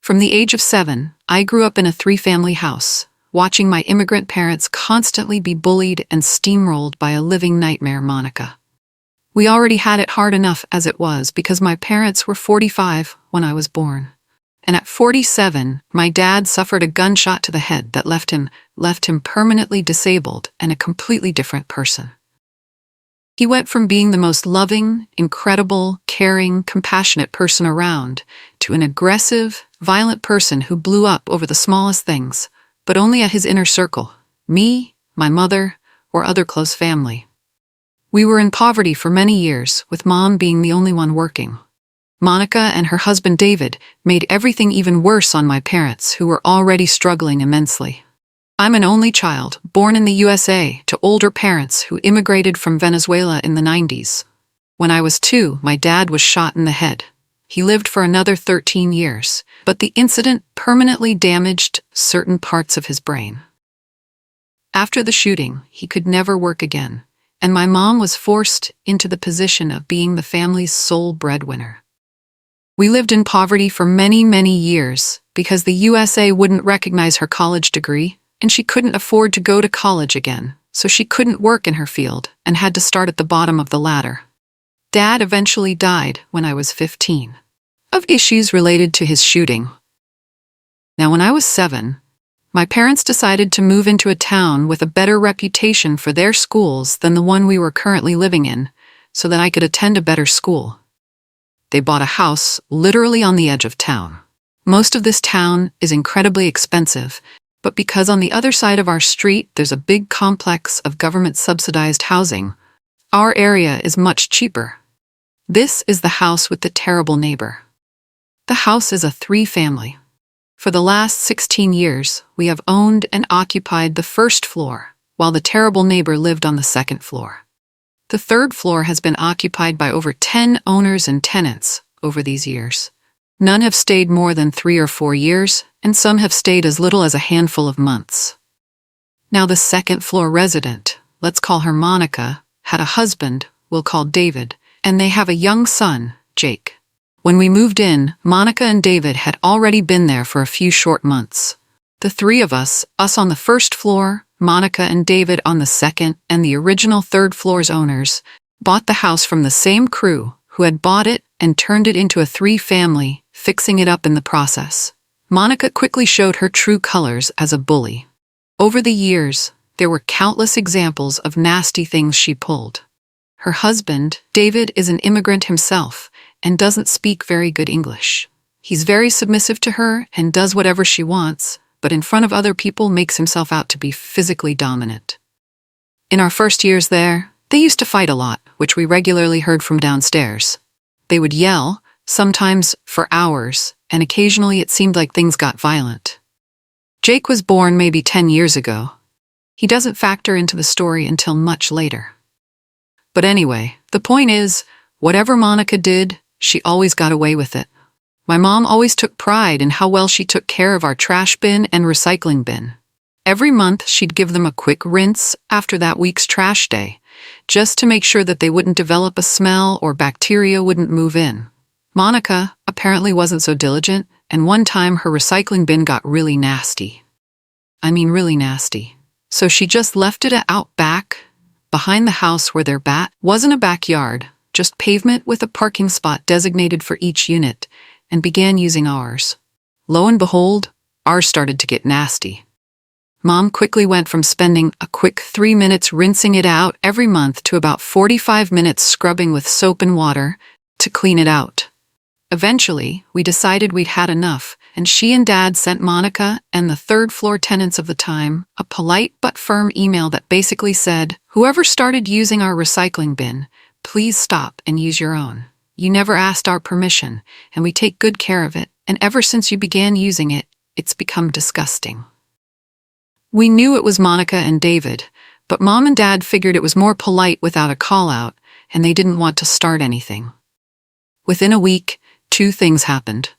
From the age of 7, I grew up in a three-family house, watching my immigrant parents constantly be bullied and steamrolled by a living nightmare, Monica. We already had it hard enough as it was because my parents were 45 when I was born. And at 47, my dad suffered a gunshot to the head that left him permanently disabled and a completely different person. He went from being the most loving, incredible, caring, compassionate person around to an aggressive, violent person who blew up over the smallest things, but only at his inner circle, me, my mother, or other close family. We were in poverty for many years, with Mom being the only one working. Monica and her husband David made everything even worse on my parents, who were already struggling immensely. I'm an only child, born in the USA to older parents who immigrated from Venezuela in the 90s. When I was 2, my dad was shot in the head. He lived for another 13 years, but the incident permanently damaged certain parts of his brain. After the shooting, he could never work again, and my mom was forced into the position of being the family's sole breadwinner. We lived in poverty for many, many years because the USA wouldn't recognize her college degree, and she couldn't afford to go to college again, so she couldn't work in her field and had to start at the bottom of the ladder. Dad eventually died when I was 15, of issues related to his shooting. Now, when I was 7, my parents decided to move into a town with a better reputation for their schools than the one we were currently living in, so that I could attend a better school. They bought a house literally on the edge of town. Most of this town is incredibly expensive, but because on the other side of our street there's a big complex of government-subsidized housing, our area is much cheaper. This is the house with the terrible neighbor. The house is a 3-family. For the last 16 years, we have owned and occupied the first floor, while the terrible neighbor lived on the second floor. The third floor has been occupied by over 10 owners and tenants over these years. None have stayed more than 3 or 4 years, and some have stayed as little as a handful of months. Now, the second-floor resident, let's call her Monica, had a husband, we'll call David, and they have a young son, Jake. When we moved in, Monica and David had already been there for a few short months. The 3 of us on the first floor, Monica and David on the second, and the original third floor's owners, bought the house from the same crew who had bought it and turned it into a 3-family, fixing it up in the process. Monica quickly showed her true colors as a bully. Over the years, there were countless examples of nasty things she pulled. Her husband, David, is an immigrant himself and doesn't speak very good English. He's very submissive to her and does whatever she wants, but in front of other people makes himself out to be physically dominant. In our first years there, they used to fight a lot, which we regularly heard from downstairs. They would yell, sometimes for hours, and occasionally it seemed like things got violent. Jake was born maybe 10 years ago. He doesn't factor into the story until much later. But anyway, the point is, whatever Monica did, she always got away with it. My mom always took pride in how well she took care of our trash bin and recycling bin. Every month, she'd give them a quick rinse after that week's trash day, just to make sure that they wouldn't develop a smell or bacteria wouldn't move in. Monica apparently wasn't so diligent, and one time her recycling bin got really nasty. I mean really nasty. So she just left it out back, behind the house where their wasn't a backyard, just pavement with a parking spot designated for each unit, and began using ours. Lo and behold, ours started to get nasty. Mom quickly went from spending a quick 3 minutes rinsing it out every month to about 45 minutes scrubbing with soap and water to clean it out. Eventually, we decided we'd had enough, and she and Dad sent Monica and the third-floor tenants of the time a polite but firm email that basically said, "Whoever started using our recycling bin, please stop and use your own. You never asked our permission, and we take good care of it, and ever since you began using it, it's become disgusting." We knew it was Monica and David, but Mom and Dad figured it was more polite without a call-out, and they didn't want to start anything. Within a week, 2 things happened.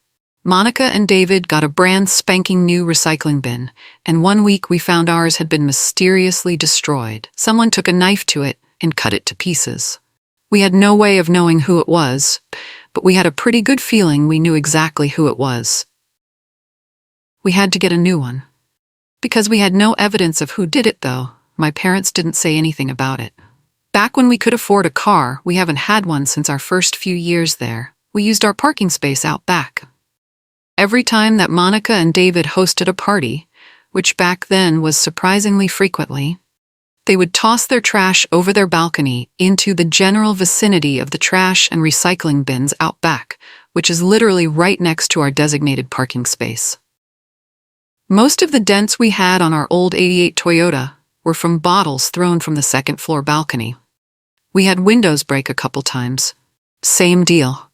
Monica and David got a brand spanking new recycling bin, and one week we found ours had been mysteriously destroyed. Someone took a knife to it and cut it to pieces. We had no way of knowing who it was, but we had a pretty good feeling we knew exactly who it was. We had to get a new one. Because we had no evidence of who did it, though, my parents didn't say anything about it. Back when we could afford a car, we haven't had one since our first few years there, we used our parking space out back. Every time that Monica and David hosted a party, which back then was surprisingly frequently, they would toss their trash over their balcony into the general vicinity of the trash and recycling bins out back, which is literally right next to our designated parking space. Most of the dents we had on our old '88 Toyota were from bottles thrown from the second-floor balcony. We had windows break a couple times. Same deal.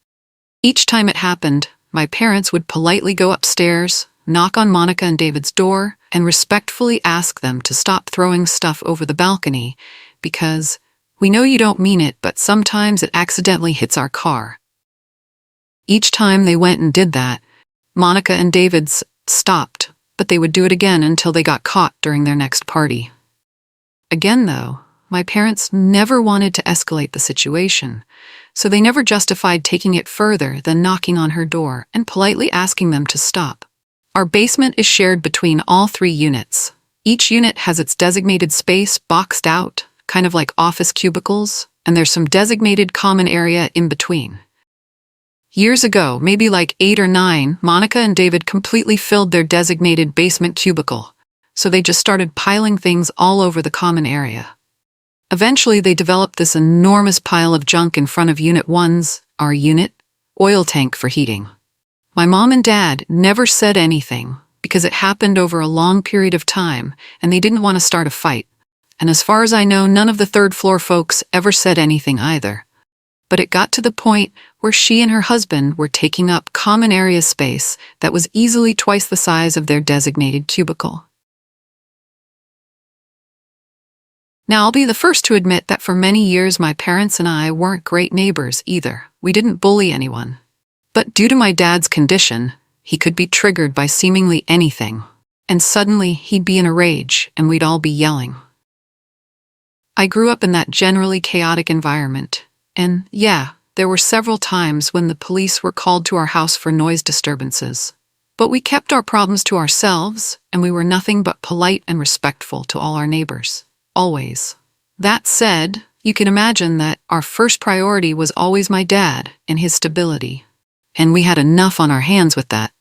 Each time it happened, my parents would politely go upstairs, knock on Monica and David's door, and respectfully ask them to stop throwing stuff over the balcony because we know you don't mean it, but sometimes it accidentally hits our car. Each time they went and did that, Monica and David's stopped, but they would do it again until they got caught during their next party. Again, though, my parents never wanted to escalate the situation, so they never justified taking it further than knocking on her door and politely asking them to stop. Our basement is shared between all 3 units. Each unit has its designated space boxed out, kind of like office cubicles, and there's some designated common area in between. Years ago, maybe like 8 or 9, Monica and David completely filled their designated basement cubicle, so they just started piling things all over the common area. Eventually, they developed this enormous pile of junk in front of Unit 1's, our unit, oil tank for heating. My mom and dad never said anything because it happened over a long period of time and they didn't want to start a fight. And as far as I know, none of the third-floor folks ever said anything either. But it got to the point where she and her husband were taking up common area space that was easily twice the size of their designated cubicle. Now, I'll be the first to admit that for many years my parents and I weren't great neighbors either. We didn't bully anyone. But due to my dad's condition, he could be triggered by seemingly anything, and suddenly he'd be in a rage and we'd all be yelling. I grew up in that generally chaotic environment, and yeah, there were several times when the police were called to our house for noise disturbances. But we kept our problems to ourselves, and we were nothing but polite and respectful to all our neighbors. Always. That said, you can imagine that our first priority was always my dad and his stability. And we had enough on our hands with that.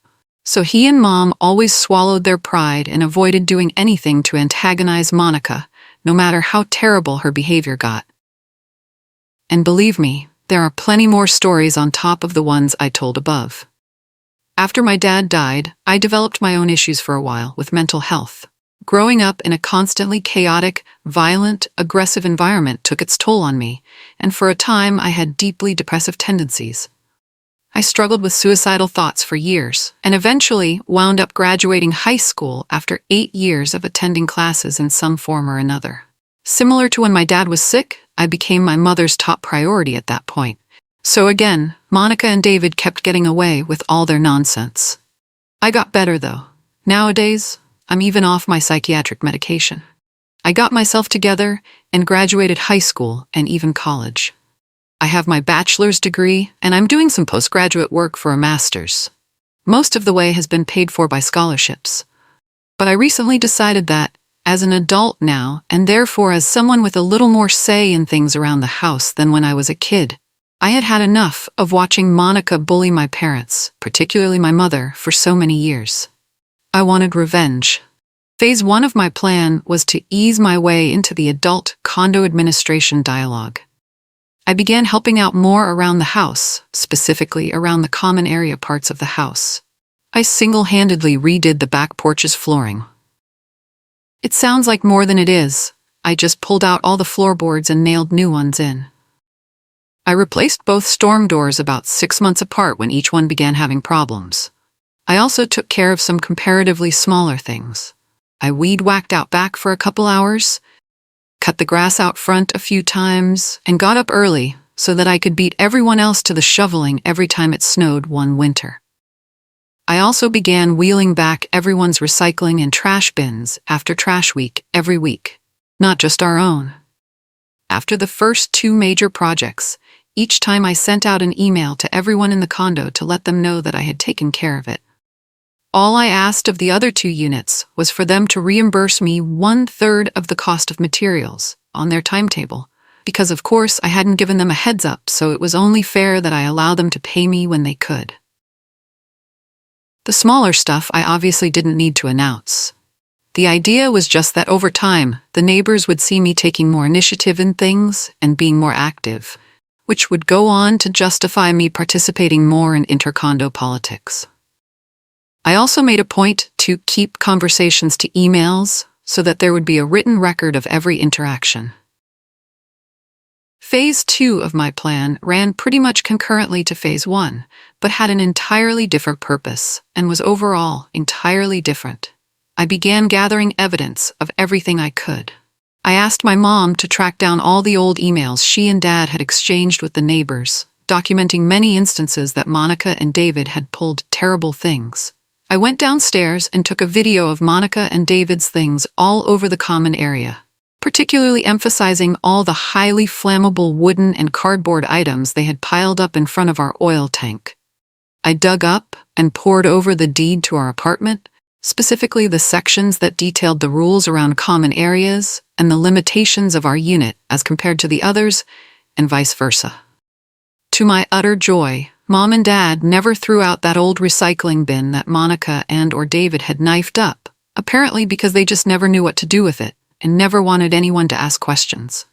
So he and Mom always swallowed their pride and avoided doing anything to antagonize Monica, no matter how terrible her behavior got. And believe me, there are plenty more stories on top of the ones I told above. After my dad died, I developed my own issues for a while with mental health. Growing up in a constantly chaotic, violent, aggressive environment took its toll on me, and for a time I had deeply depressive tendencies. I struggled with suicidal thoughts for years, and eventually wound up graduating high school after 8 years of attending classes in some form or another. Similar to when my dad was sick, I became my mother's top priority at that point. So again, Monica and David kept getting away with all their nonsense. I got better though. Nowadays, I'm even off my psychiatric medication. I got myself together and graduated high school and even college. I have my bachelor's degree and I'm doing some postgraduate work for a master's. Most of the way has been paid for by scholarships. But I recently decided that, as an adult now, and therefore as someone with a little more say in things around the house than when I was a kid, I had had enough of watching Monica bully my parents, particularly my mother, for so many years. I wanted revenge. Phase 1 of my plan was to ease my way into the adult condo administration dialogue. I began helping out more around the house, specifically around the common area parts of the house. I single-handedly redid the back porch's flooring. It sounds like more than it is. I just pulled out all the floorboards and nailed new ones in. I replaced both storm doors about 6 months apart when each one began having problems. I also took care of some comparatively smaller things. I weed-whacked out back for a couple hours, cut the grass out front a few times, and got up early so that I could beat everyone else to the shoveling every time it snowed one winter. I also began wheeling back everyone's recycling and trash bins after trash week every week, not just our own. After the first 2 major projects, each time I sent out an email to everyone in the condo to let them know that I had taken care of it. All I asked of the other 2 units was for them to reimburse me 1/3 of the cost of materials on their timetable, because of course I hadn't given them a heads up, so it was only fair that I allow them to pay me when they could. The smaller stuff I obviously didn't need to announce. The idea was just that over time, the neighbors would see me taking more initiative in things and being more active, which would go on to justify me participating more in intercondo politics. I also made a point to keep conversations to emails so that there would be a written record of every interaction. Phase 2 of my plan ran pretty much concurrently to Phase 1, but had an entirely different purpose and was overall entirely different. I began gathering evidence of everything I could. I asked my mom to track down all the old emails she and Dad had exchanged with the neighbors, documenting many instances that Monica and David had pulled terrible things. I went downstairs and took a video of Monica and David's things all over the common area, particularly emphasizing all the highly flammable wooden and cardboard items they had piled up in front of our oil tank. I dug up and pored over the deed to our apartment, specifically the sections that detailed the rules around common areas and the limitations of our unit as compared to the others, and vice versa. To my utter joy, Mom and Dad never threw out that old recycling bin that Monica and/or David had knifed up, apparently because they just never knew what to do with it and never wanted anyone to ask questions.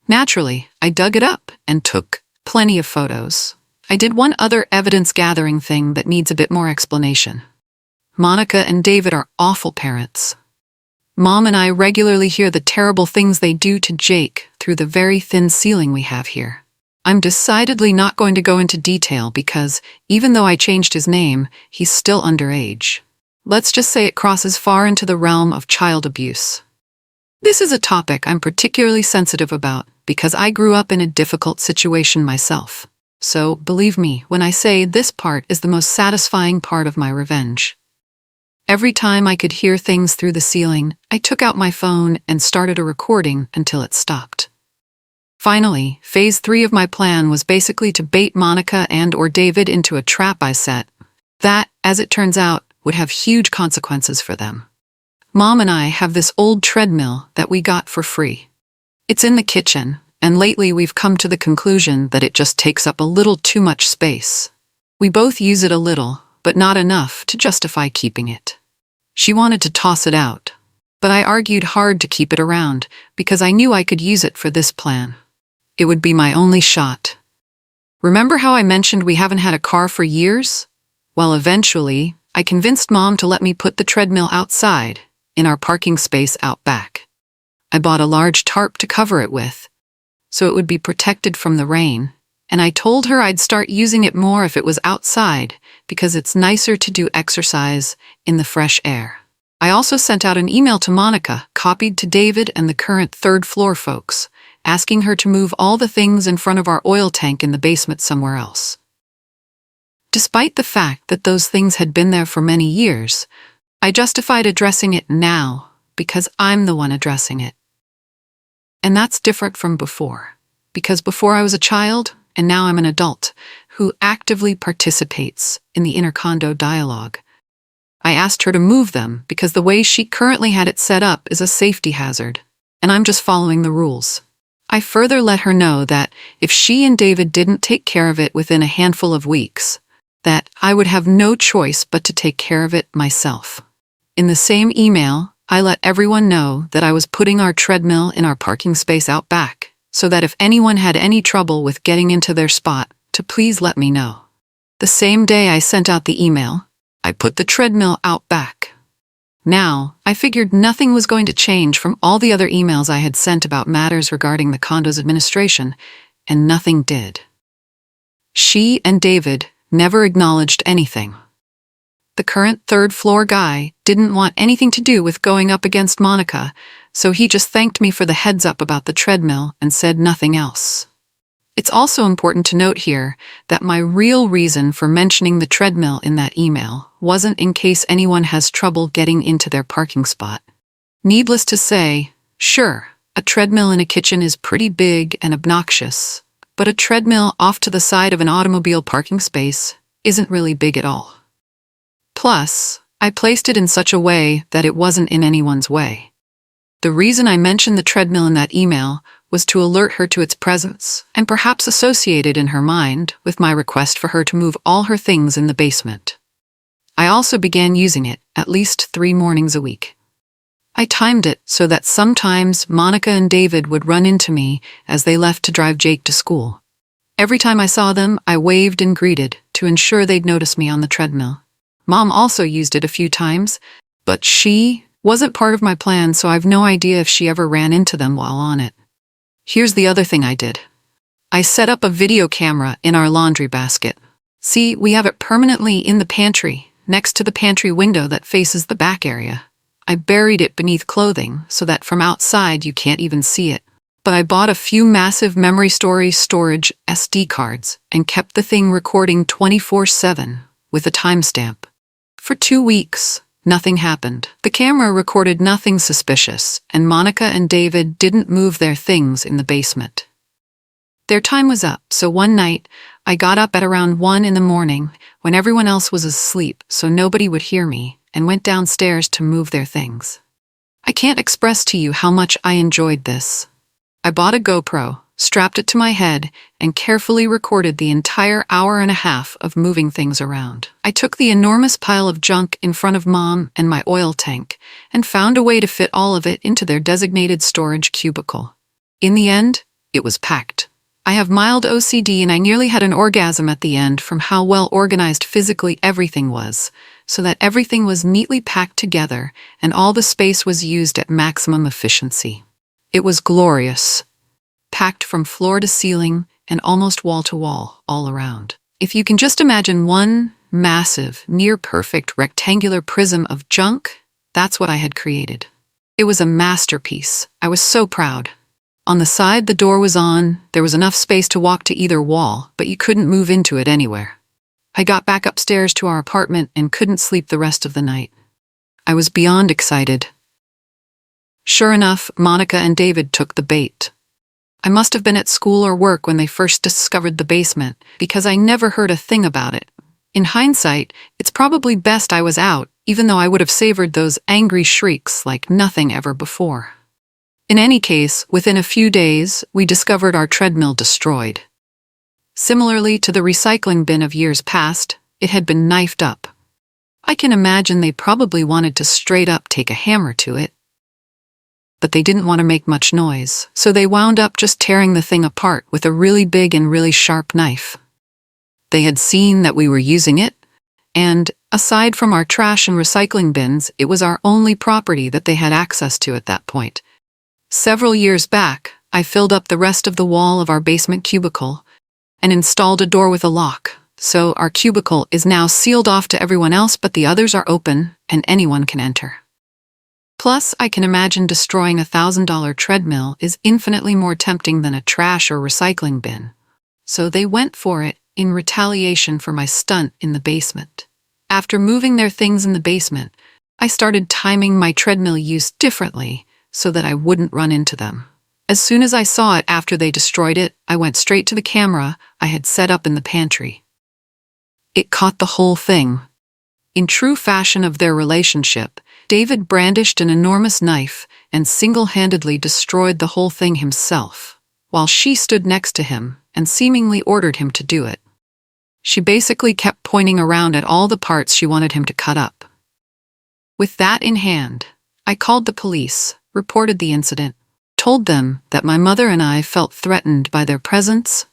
Naturally, I dug it up and took plenty of photos. I did one other evidence-gathering thing that needs a bit more explanation. Monica and David are awful parents. Mom and I regularly hear the terrible things they do to Jake through the very thin ceiling we have here. I'm decidedly not going to go into detail because, even though I changed his name, he's still underage. Let's just say it crosses far into the realm of child abuse. This is a topic I'm particularly sensitive about because I grew up in a difficult situation myself. So, believe me when I say this part is the most satisfying part of my revenge. Every time I could hear things through the ceiling, I took out my phone and started a recording until it stopped. Finally, Phase 3 of my plan was basically to bait Monica and/or David into a trap I set. That, as it turns out, would have huge consequences for them. Mom and I have this old treadmill that we got for free. It's in the kitchen, and lately we've come to the conclusion that it just takes up a little too much space. We both use it a little, but not enough to justify keeping it. She wanted to toss it out, but I argued hard to keep it around because I knew I could use it for this plan. It would be my only shot. Remember how I mentioned we haven't had a car for years? Well, eventually, I convinced Mom to let me put the treadmill outside, in our parking space out back. I bought a large tarp to cover it with, so it would be protected from the rain, and I told her I'd start using it more if it was outside, because it's nicer to do exercise in the fresh air. I also sent out an email to Monica, copied to David and the current third-floor folks, asking her to move all the things in front of our oil tank in the basement somewhere else. Despite the fact that those things had been there for many years, I justified addressing it now because I'm the one addressing it. And that's different from before, because before I was a child, and now I'm an adult, who actively participates in the intercondo dialogue. I asked her to move them because the way she currently had it set up is a safety hazard, and I'm just following the rules. I further let her know that if she and David didn't take care of it within a handful of weeks, that I would have no choice but to take care of it myself. In the same email, I let everyone know that I was putting our treadmill in our parking space out back, so that if anyone had any trouble with getting into their spot, to please let me know. The same day I sent out the email, I put the treadmill out back. Now, I figured nothing was going to change from all the other emails I had sent about matters regarding the condo's administration, and nothing did. She and David never acknowledged anything. The current third-floor guy didn't want anything to do with going up against Monica, so he just thanked me for the heads-up about the treadmill and said nothing else. It's also important to note here that my real reason for mentioning the treadmill in that email wasn't in case anyone has trouble getting into their parking spot. Needless to say, sure, a treadmill in a kitchen is pretty big and obnoxious, but a treadmill off to the side of an automobile parking space isn't really big at all. Plus, I placed it in such a way that it wasn't in anyone's way. The reason I mentioned the treadmill in that email was to alert her to its presence, and perhaps associate it in her mind with my request for her to move all her things in the basement. I also began using it at least 3 mornings a week. I timed it so that sometimes Monica and David would run into me as they left to drive Jake to school. Every time I saw them, I waved and greeted to ensure they'd notice me on the treadmill. Mom also used it a few times, but she wasn't part of my plan, so I've no idea if she ever ran into them while on it. Here's the other thing I did. I set up a video camera in our laundry basket. See, we have it permanently in the pantry, next to the pantry window that faces the back area. I buried it beneath clothing so that from outside you can't even see it. But I bought a few massive memory storage SD cards and kept the thing recording 24/7 with a timestamp. For 2 weeks, nothing happened. The camera recorded nothing suspicious, and Monica and David didn't move their things in the basement. Their time was up, so one night, I got up at around 1 in the morning when everyone else was asleep so nobody would hear me, and went downstairs to move their things. I can't express to you how much I enjoyed this. I bought a GoPro, strapped it to my head, and carefully recorded the entire hour and a half of moving things around. I took the enormous pile of junk in front of Mom and my oil tank, and found a way to fit all of it into their designated storage cubicle. In the end, it was packed. I have mild OCD, and I nearly had an orgasm at the end from how well organized physically everything was, so that everything was neatly packed together and all the space was used at maximum efficiency. It was glorious, packed from floor to ceiling and almost wall to wall all around. If you can just imagine one massive, near-perfect rectangular prism of junk, that's what I had created. It was a masterpiece. I was so proud. On the side the door was on, there was enough space to walk to either wall, but you couldn't move into it anywhere. I got back upstairs to our apartment and couldn't sleep the rest of the night. I was beyond excited. Sure enough, Monica and David took the bait. I must have been at school or work when they first discovered the basement, because I never heard a thing about it. In hindsight, it's probably best I was out, even though I would have savored those angry shrieks like nothing ever before. In any case, within a few days, we discovered our treadmill destroyed. Similarly to the recycling bin of years past, it had been knifed up. I can imagine they probably wanted to straight up take a hammer to it. But they didn't want to make much noise, so they wound up just tearing the thing apart with a really big and really sharp knife. They had seen that we were using it, and, aside from our trash and recycling bins, it was our only property that they had access to at that point. Several years back, I filled up the rest of the wall of our basement cubicle and installed a door with a lock, so our cubicle is now sealed off to everyone else, but the others are open and anyone can enter. Plus, I can imagine destroying a $1,000 treadmill is infinitely more tempting than a trash or recycling bin. So they went for it in retaliation for my stunt in the basement. After moving their things in the basement, I started timing my treadmill use differently so that I wouldn't run into them. As soon as I saw it after they destroyed it, I went straight to the camera I had set up in the pantry. It caught the whole thing. In true fashion of their relationship, David brandished an enormous knife and single-handedly destroyed the whole thing himself, while she stood next to him and seemingly ordered him to do it. She basically kept pointing around at all the parts she wanted him to cut up. With that in hand, I called the police, reported the incident, told them that my mother and I felt threatened by their presence,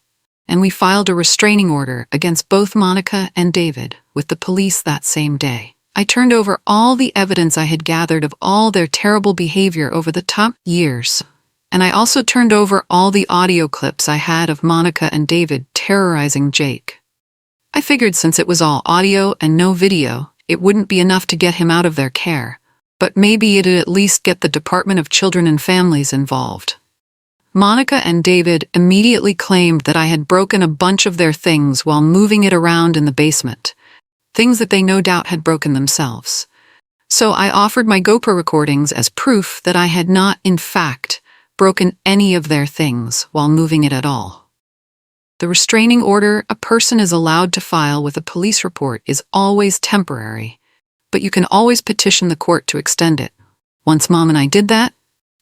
and we filed a restraining order against both Monica and David with the police that same day. I turned over all the evidence I had gathered of all their terrible behavior over the top years, and I also turned over all the audio clips I had of Monica and David terrorizing Jake. I figured since it was all audio and no video, it wouldn't be enough to get him out of their care, but maybe it'd at least get the Department of Children and Families involved. Monica and David immediately claimed that I had broken a bunch of their things while moving it around in the basement, things that they no doubt had broken themselves. So I offered my GoPro recordings as proof that I had not, in fact, broken any of their things while moving it at all. The restraining order a person is allowed to file with a police report is always temporary, but you can always petition the court to extend it. Once Mom and I did that,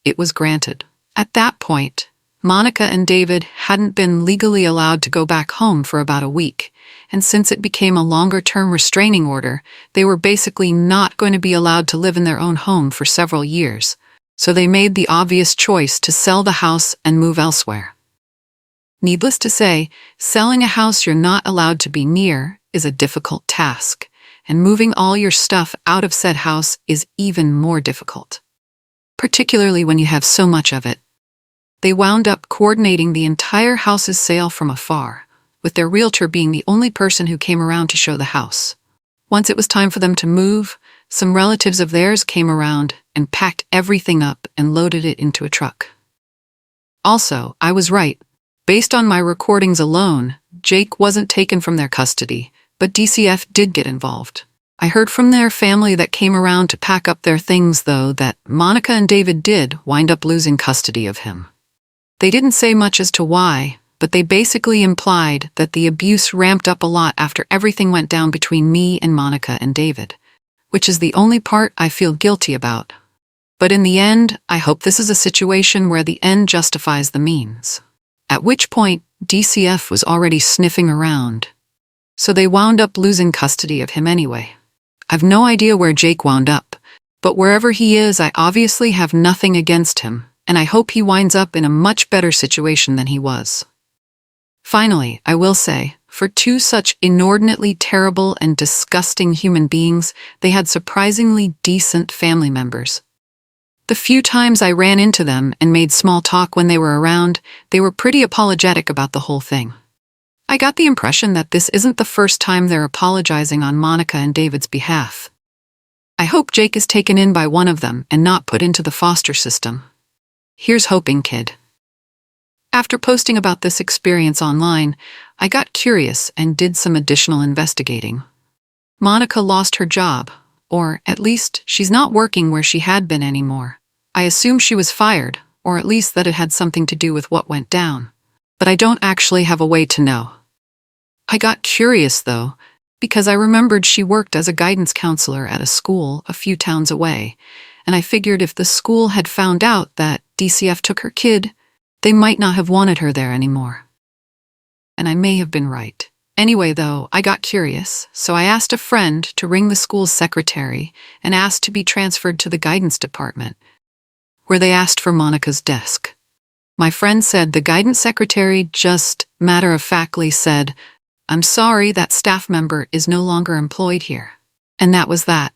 it was granted. At that point, Monica and David hadn't been legally allowed to go back home for about a week, and since it became a longer-term restraining order, they were basically not going to be allowed to live in their own home for several years, so they made the obvious choice to sell the house and move elsewhere. Needless to say, selling a house you're not allowed to be near is a difficult task, and moving all your stuff out of said house is even more difficult, particularly when you have so much of it. They wound up coordinating the entire house's sale from afar, with their realtor being the only person who came around to show the house. Once it was time for them to move, some relatives of theirs came around and packed everything up and loaded it into a truck. Also, I was right. Based on my recordings alone, Jake wasn't taken from their custody, but DCF did get involved. I heard from their family that came around to pack up their things, though, that Monica and David did wind up losing custody of him. They didn't say much as to why, but they basically implied that the abuse ramped up a lot after everything went down between me and Monica and David, which is the only part I feel guilty about. But in the end, I hope this is a situation where the end justifies the means. At which point, DCF was already sniffing around, so they wound up losing custody of him anyway. I've no idea where Jake wound up, but wherever he is, I obviously have nothing against him, and I hope he winds up in a much better situation than he was. Finally, I will say, for two such inordinately terrible and disgusting human beings, they had surprisingly decent family members. The few times I ran into them and made small talk when they were around, they were pretty apologetic about the whole thing. I got the impression that this isn't the first time they're apologizing on Monica and David's behalf. I hope Jake is taken in by one of them and not put into the foster system. Here's hoping, kid. After posting about this experience online, I got curious and did some additional investigating. Monica lost her job, or at least she's not working where she had been anymore. I assume she was fired, or at least that it had something to do with what went down. But I don't actually have a way to know. I got curious, though, because I remembered she worked as a guidance counselor at a school a few towns away, and I figured if the school had found out that DCF took her kid, they might not have wanted her there anymore. And I may have been right. Anyway, though, I got curious, so I asked a friend to ring the school's secretary and asked to be transferred to the guidance department, where they asked for Monica's desk. My friend said the guidance secretary just matter-of-factly said, "I'm sorry, that staff member is no longer employed here." And that was that.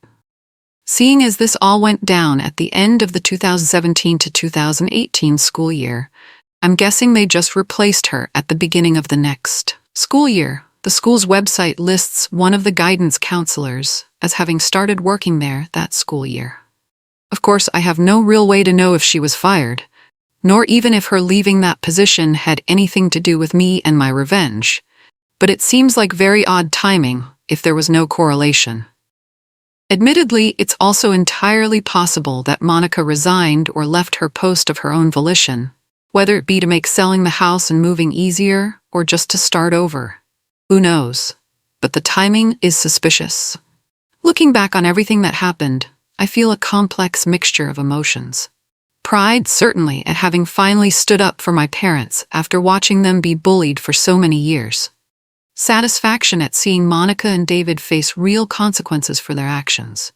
Seeing as this all went down at the end of the 2017 to 2018 school year, I'm guessing they just replaced her at the beginning of the next school year. The school's website lists one of the guidance counselors as having started working there that school year. Of course, I have no real way to know if she was fired, nor even if her leaving that position had anything to do with me and my revenge, but it seems like very odd timing if there was no correlation. Admittedly, it's also entirely possible that Monica resigned or left her post of her own volition, whether it be to make selling the house and moving easier or just to start over. Who knows? But the timing is suspicious. Looking back on everything that happened, I feel a complex mixture of emotions. Pride, certainly, at having finally stood up for my parents after watching them be bullied for so many years. Satisfaction at seeing Monica and David face real consequences for their actions.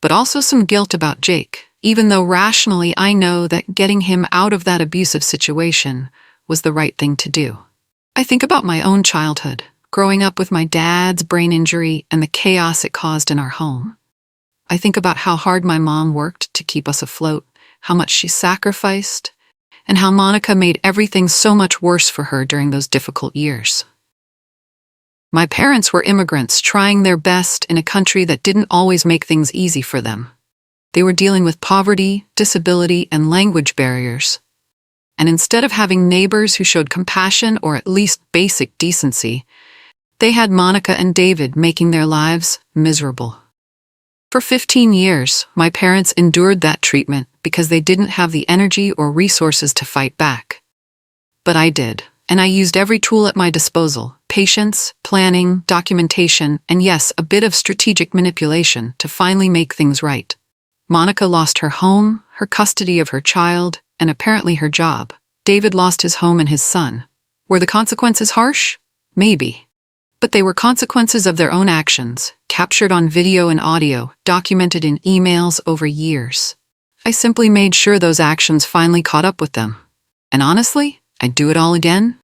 But also some guilt about Jake, even though rationally I know that getting him out of that abusive situation was the right thing to do. I think about my own childhood, growing up with my dad's brain injury and the chaos it caused in our home. I think about how hard my mom worked to keep us afloat, how much she sacrificed, and how Monica made everything so much worse for her during those difficult years. My parents were immigrants trying their best in a country that didn't always make things easy for them. They were dealing with poverty, disability, and language barriers. And instead of having neighbors who showed compassion or at least basic decency, they had Monica and David making their lives miserable. For 15 years, my parents endured that treatment because they didn't have the energy or resources to fight back. But I did, and I used every tool at my disposal, Patience, planning, documentation, and yes, a bit of strategic manipulation to finally make things right. Monica lost her home, her custody of her child, and apparently her job. David lost his home and his son. Were the consequences harsh? Maybe. But they were consequences of their own actions, captured on video and audio, documented in emails over years. I simply made sure those actions finally caught up with them. And honestly, I'd do it all again,